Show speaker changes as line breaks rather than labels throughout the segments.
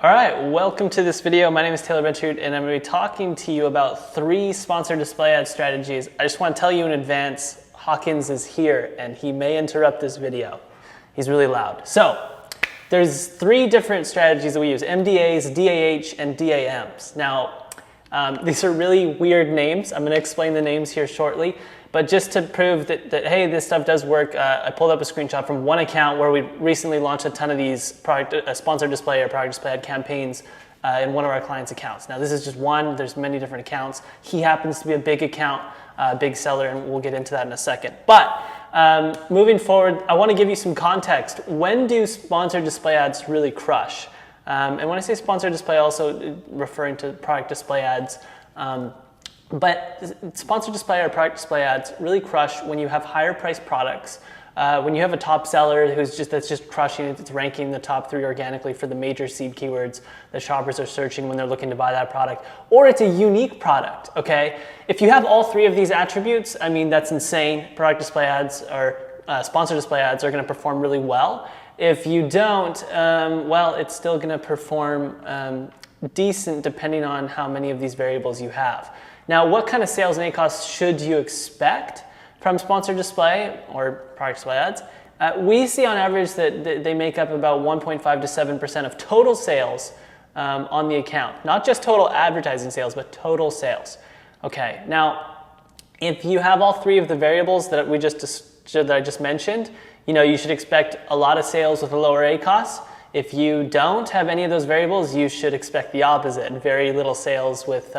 All right, welcome to this video. My name is Taylor Benchard, and I'm going to be talking to you about 3 sponsored display ad strategies. I just want to tell you in advance, Hawkins is here, and he may interrupt this video. He's really loud. So, there's 3 different strategies that we use: MDAs, DAH, and DAMs. Now, these are really weird names. I'm going to explain the names here shortly. But just to prove that hey, this stuff does work, I pulled up a screenshot from one account where we recently launched a ton of these sponsored display or product display ad campaigns in one of our clients' accounts. Now, this is just one. There's many different accounts. He happens to be a big account, big seller, and we'll get into that in a second. But moving forward, I want to give you some context. When do sponsored display ads really crush? And when I say sponsored display, also referring to product display ads. But sponsored display or product display ads really crush when you have higher priced products, when you have a top seller that's just crushing it, it's ranking the top 3 organically for the major seed keywords that shoppers are searching when they're looking to buy that product, or it's a unique product, okay? If you have all 3 of these attributes, I mean, that's insane. Product display ads or sponsored display ads are gonna perform really well. If you don't, well, it's still gonna perform decent depending on how many of these variables you have. Now, what kind of sales and ACoS should you expect from sponsored display or product display ads? We see on average that they make up about 1.5 to 7% of total sales on the account. Not just total advertising sales, but total sales. Okay, now, if you have all 3 of the variables that I just mentioned, you should expect a lot of sales with a lower ACoS. If you don't have any of those variables, you should expect the opposite, very little sales with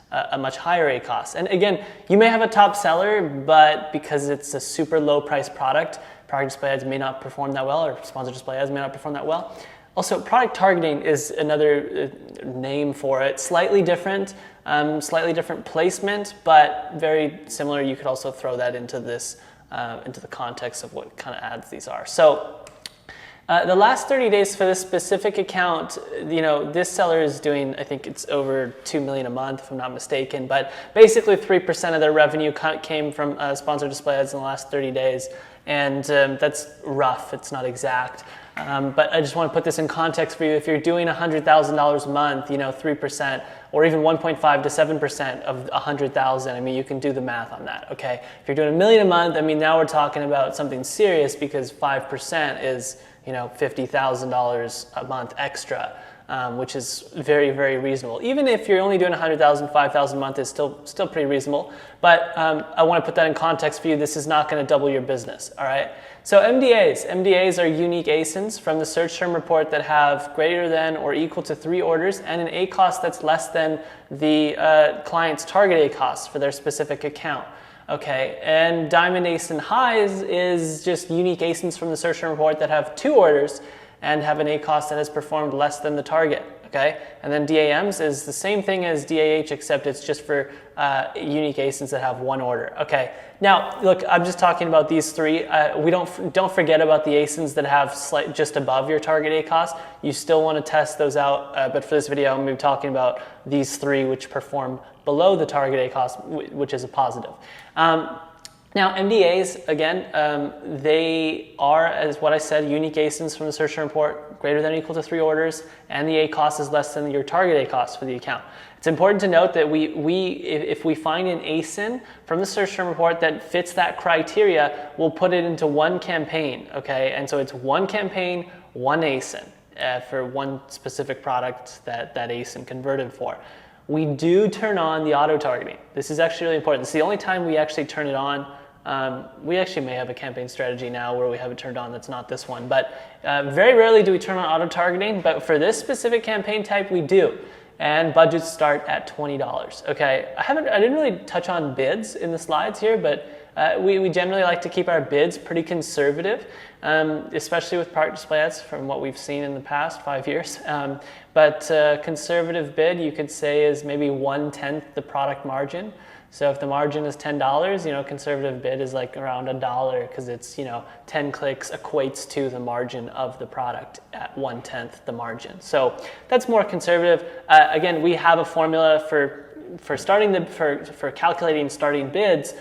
a much higher ACoS. And again, you may have a top seller, but because it's a super low price product display ads may not perform that well, or sponsored display ads may not perform that well. Also, product targeting is another name for it. Slightly different placement, but very similar. You could also throw that into this, into the context of what kind of ads these are. So, the last 30 days for this specific account, this seller is doing, I think it's over $2 million a month, if I'm not mistaken, but basically 3% of their revenue came from sponsored display ads in the last 30 days, and that's rough, it's not exact. But I just want to put this in context for you. If you're doing $100,000 a month, 3%, or even 1.5 to 7% of 100,000, I mean, you can do the math on that, okay? If you're doing $1 million a month, I mean, now we're talking about something serious, because 5% is, $50,000 a month extra, which is very, very reasonable. Even if you're only doing 100,000, 5,000 a month is still pretty reasonable. But I want to put that in context for you. This is not going to double your business, all right? So MDAs are unique ASINs from the search term report that have greater than or equal to 3 orders and an ACoS that's less than the client's target ACoS for their specific account. Okay, and Diamond ASIN Highs is just unique ASINs from the search term report that have 2 orders and have an ACoS that has performed less than the target. Okay, and then DAMs is the same thing as DAH, except it's just for unique ASINs that have 1 order. Okay, now look, I'm just talking about these 3. We don't forget about the ASINs that have just above your target ACoS. You still want to test those out, but for this video, I'm going to be talking about these 3 which perform below the target ACoS, which is a positive. Now, MDAs, again, they are, as what I said, unique ASINs from the search term report, greater than or equal to 3 orders, and the ACoS is less than your target ACoS for the account. It's important to note that if we find an ASIN from the search term report that fits that criteria, we'll put it into one campaign, okay? And so it's one campaign, one ASIN for one specific product that ASIN converted for. We do turn on the auto targeting. This is actually really important. It's the only time we actually turn it on. We actually may have a campaign strategy now where we have it turned on that's not this one, but very rarely do we turn on auto targeting, but for this specific campaign type, we do. And budgets start at $20, okay? I didn't really touch on bids in the slides here, but we generally like to keep our bids pretty conservative, especially with product display ads from what we've seen in the past 5 years. But conservative bid, you could say, is maybe 1/10 the product margin. So if the margin is $10, conservative bid is like around $1 because it's, 10 clicks equates to the margin of the product at 1/10 the margin. So that's more conservative. Again, we have a formula for calculating starting bids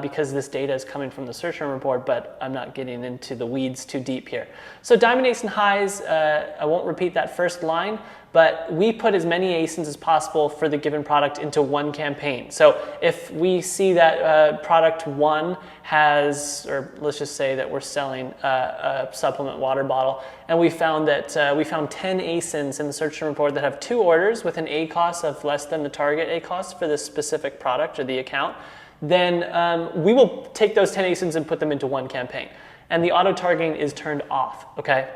because this data is coming from the search term report, but I'm not getting into the weeds too deep here. So diamond ASIN highs, I won't repeat that first line, but we put as many ASINs as possible for the given product into one campaign. So if we see that product 1 has, or let's just say that we're selling a supplement water bottle, and we found that we found 10 ASINs in the search term report that have 2 orders with an ACoS of less than the target ACoS for this specific product or the account, then we will take those 10 ASINs and put them into one campaign. And the auto targeting is turned off, okay?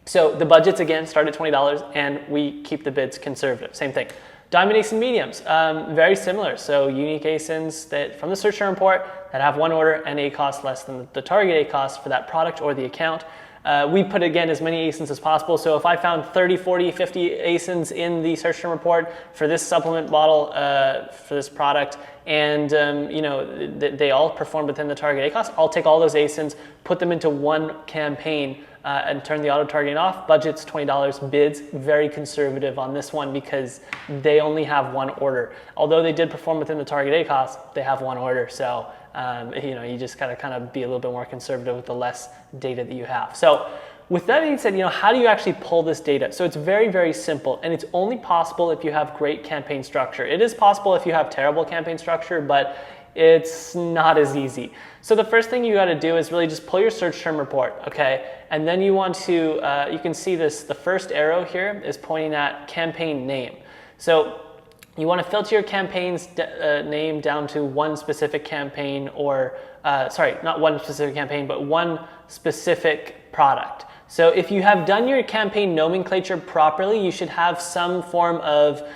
So the budgets, again, start at $20, and we keep the bids conservative. Same thing. Diamond ASIN mediums, very similar. So unique ASINs that from the search term report that have 1 order and ACoS less than the target ACoS for that product or the account. We put, again, as many ASINs as possible. So if I found 30, 40, 50 ASINs in the search term report for this supplement bottle, for this product, and you know, they all perform within the target ACoS, I'll take all those ASINs, put them into one campaign, and turn the auto targeting off. Budget's $20. Bids, very conservative on this one because they only have 1 order. Although they did perform within the target ACoS, they have 1 order. So you know, you just gotta kind of be a little bit more conservative with the less data that you have. So with that being said, you know, how do you actually pull this data? So it's very, very simple, and it's only possible if you have great campaign structure. It is possible if you have terrible campaign structure, but it's not as easy. So the first thing you got to do is really just pull your search term report, okay? And then you want to, you can see this, the first arrow here is pointing at campaign name. So you want to filter your campaign's name down to one specific campaign, or, sorry, not one specific campaign, but one specific product. So if you have done your campaign nomenclature properly, you should have some form of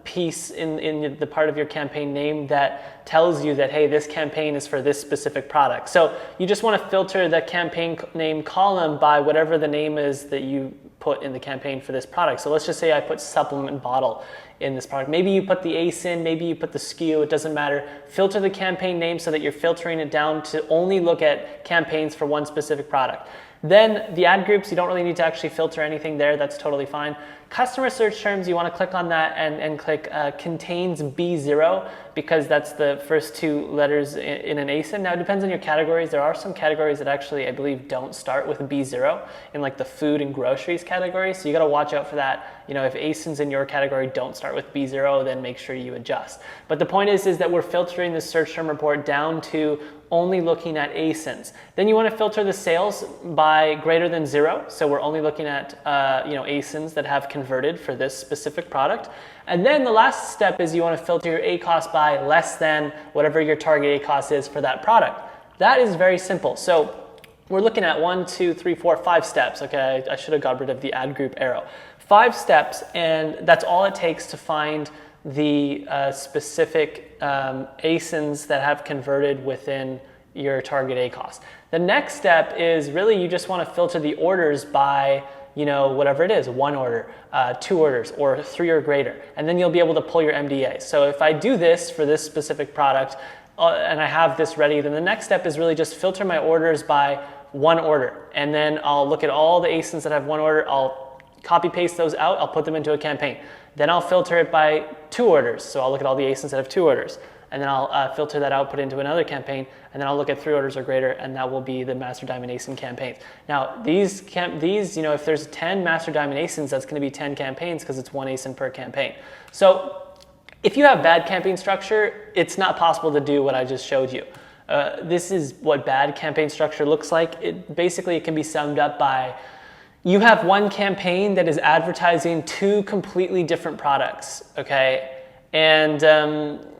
piece in the part of your campaign name that tells you that, hey, this campaign is for this specific product. So you just want to filter the campaign name column by whatever the name is that you put in the campaign for this product. So let's just say I put supplement bottle in this product. Maybe you put the ASIN, maybe you put the SKU, it doesn't matter. Filter the campaign name so that you're filtering it down to only look at campaigns for one specific product. Then the ad groups, you don't really need to actually filter anything there, that's totally fine. Customer search terms, you want to click on that and click contains B0 because that's the first 2 letters in an ASIN. Now it depends on your categories. There are some categories that actually, I believe, don't start with B0 in like the food and groceries category. So you got to watch out for that. You know, if ASINs in your category don't start with B0, then make sure you adjust. But the point is that we're filtering the search term report down to only looking at ASINs. Then you want to filter the sales by greater than 0. So we're only looking at you know, ASINs that have converted for this specific product. And then the last step is you want to filter your ACoS by less than whatever your target ACoS is for that product. That is very simple. So we're looking at 1, 2, 3, 4, 5 steps. Okay, I should have got rid of the ad group arrow. 5 steps, and that's all it takes to find the specific ASINs that have converted within your target ACoS. The next step is really you just want to filter the orders by, you know, whatever it is, 1 order, 2 orders, or 3 or greater, and then you'll be able to pull your MDA. So if I do this for this specific product and I have this ready, then the next step is really just filter my orders by 1 order, and then I'll look at all the ASINs that have 1 order, I'll copy paste those out, I'll put them into a campaign. Then I'll filter it by 2 orders, so I'll look at all the ASINs that have 2 orders, and then I'll filter that out, put it into another campaign, and then I'll look at 3 orders or greater, and that will be the Master Diamond ASIN campaigns. Now, these, you know, if there's 10 Master Diamond ASINs, that's going to be 10 campaigns because it's 1 ASIN per campaign. So if you have bad campaign structure, it's not possible to do what I just showed you. This is what bad campaign structure looks like. Basically, it can be summed up by you have one campaign that is advertising 2 completely different products, okay? And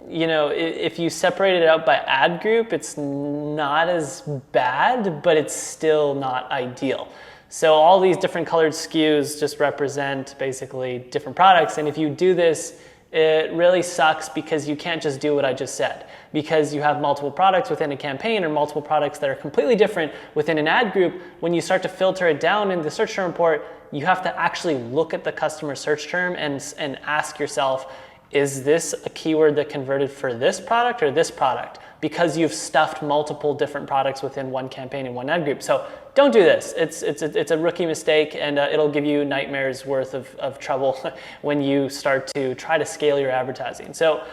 you know, if you separate it out by ad group, it's not as bad, but it's still not ideal. So all these different colored SKUs just represent basically different products. And if you do this, it really sucks because you can't just do what I just said, because you have multiple products within a campaign or multiple products that are completely different within an ad group. When you start to filter it down in the search term report, you have to actually look at the customer search term and ask yourself, is this a keyword that converted for this product or this product? because you've stuffed multiple different products within one campaign and one ad group. So don't do this. It's a rookie mistake, and it'll give you nightmares worth of trouble when you start to try to scale your advertising. So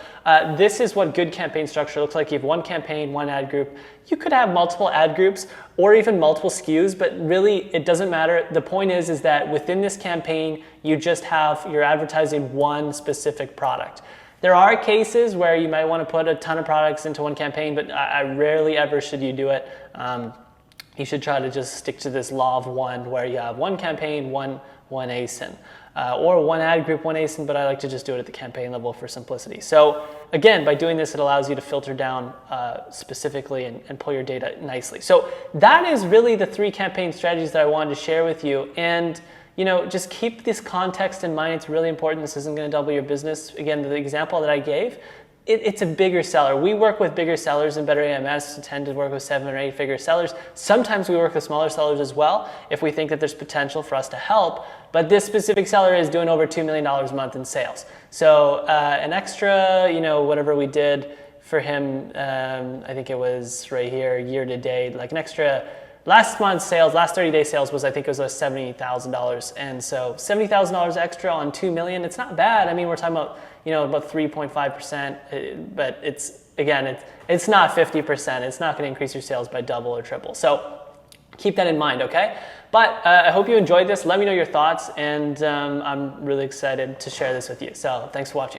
this is what good campaign structure looks like. You have one campaign, one ad group. You could have multiple ad groups or even multiple SKUs, but really it doesn't matter. The point is that within this campaign, you're advertising one specific product. There are cases where you might want to put a ton of products into one campaign, but I rarely ever should you do it. You should try to just stick to this law of one, where you have one campaign, one ASIN, or one ad group, one ASIN, but I like to just do it at the campaign level for simplicity. So again, by doing this, it allows you to filter down specifically and pull your data nicely. So that is really the 3 campaign strategies that I wanted to share with you. And just keep this context in mind. It's really important. This isn't going to double your business. Again, the example that I gave, it's a bigger seller. We work with bigger sellers in Better AMS, tend to work with 7 or 8 figure sellers. Sometimes we work with smaller sellers as well if we think that there's potential for us to help. But this specific seller is doing over $2 million a month in sales. So an extra, whatever we did for him, I think it was right here, year to date, like an extra. Last month's sales, last 30-day sales was, I think it was $70,000. And so $70,000 extra on $2 million, it's not bad. I mean, we're talking about, about 3.5%, but it's not 50%. It's not going to increase your sales by double or triple. So keep that in mind, okay? But I hope you enjoyed this. Let me know your thoughts, and I'm really excited to share this with you. So thanks for watching.